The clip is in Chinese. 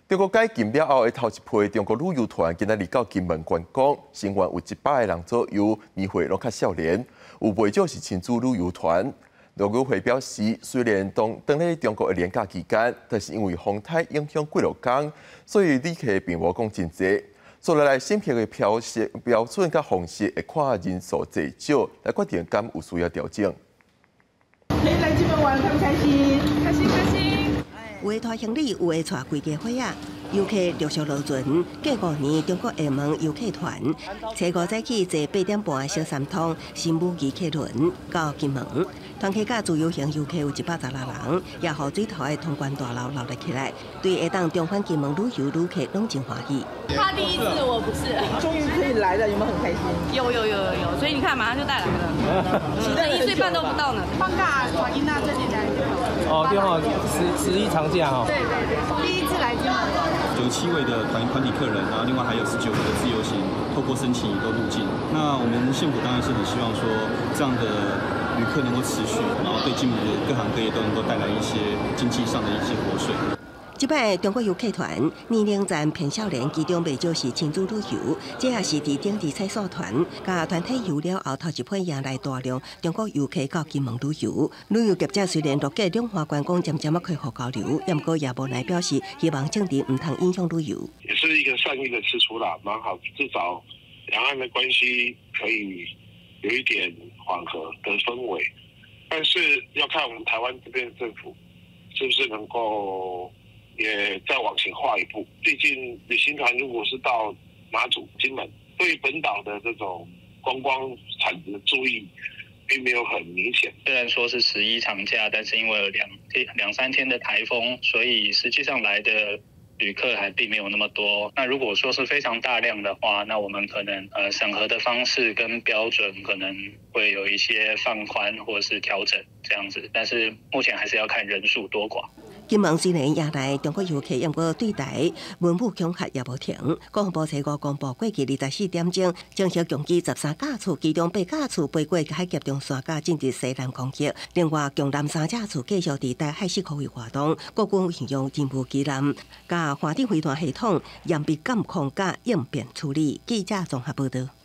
中国解禁了后的头一批中国旅游团今仔日到金门观光，成员有100个人左右，年岁拢较少年，有袂少是亲子旅游团。陆委会表示，虽然当咧中国的年假期间，但是因为风台影响几落天，所以旅客并无讲真济。所来审批的标准甲方式会看人数济少来决定，敢有需要调整。可以来金门玩，开不开心？开心开心。有的带行李，有的带规家伙仔。游客陆续落船，过5年中国厦门游客团，初5早起坐8点半小三通新武义客轮到金门。团客甲自由行游客有116人，也互水头的通关大楼留了起来。对下当重返金门旅游旅客拢真欢喜。他第一次，我不是。终于可以来了，有没有很开心？有，所以你看，马上就带来了。1岁半都不到呢。放假传音那最简单就好。哦，对哈，11长假哈。对，第一次来金门。97位的团体客人，然后另外还有19位的自由行，透过申请移都入境。那我们县府当然是很希望说，这样的旅客能够持续，然后对金门的各行各业都能够带来一些经济上的一些活水。这摆中国游客团年龄层偏少年，其中袂少是亲子旅游，这也是伫顶地采锁团，甲团体游了后头一批迎来大量中国游客到金门旅游。旅游业者虽然陆界两岸观光渐渐恢复交流，不过也无奈表示希望政治唔通影响旅游。也是一个善意的吃出啦，蛮好，至少两岸的关系可以有一点缓和的氛围。但是要看我们台湾这边政府是不是能够。也再往前跨一步，毕竟旅行团如果是到马祖、金门，对本岛的这种观光产值的注意，并没有很明显。虽然说是11长假，但是因为有两三天的台风，所以实际上来的旅客还并没有那么多。那如果说是非常大量的话，那我们可能审核的方式跟标准可能会有一些放宽或者是调整这样子，但是目前还是要看人数多寡。金门虽然迎来中国游客，不过对台文武恐吓也无停。国防部初5公布，过去24点钟，正式共击13架次，其中8架次飞过海峡中线甲进入西南攻击。另外，共南3架次继续伫台海式空域活动，国军运用任务机舰、甲反艇飞弹系统，严密监控甲应变处理。记者综合报道。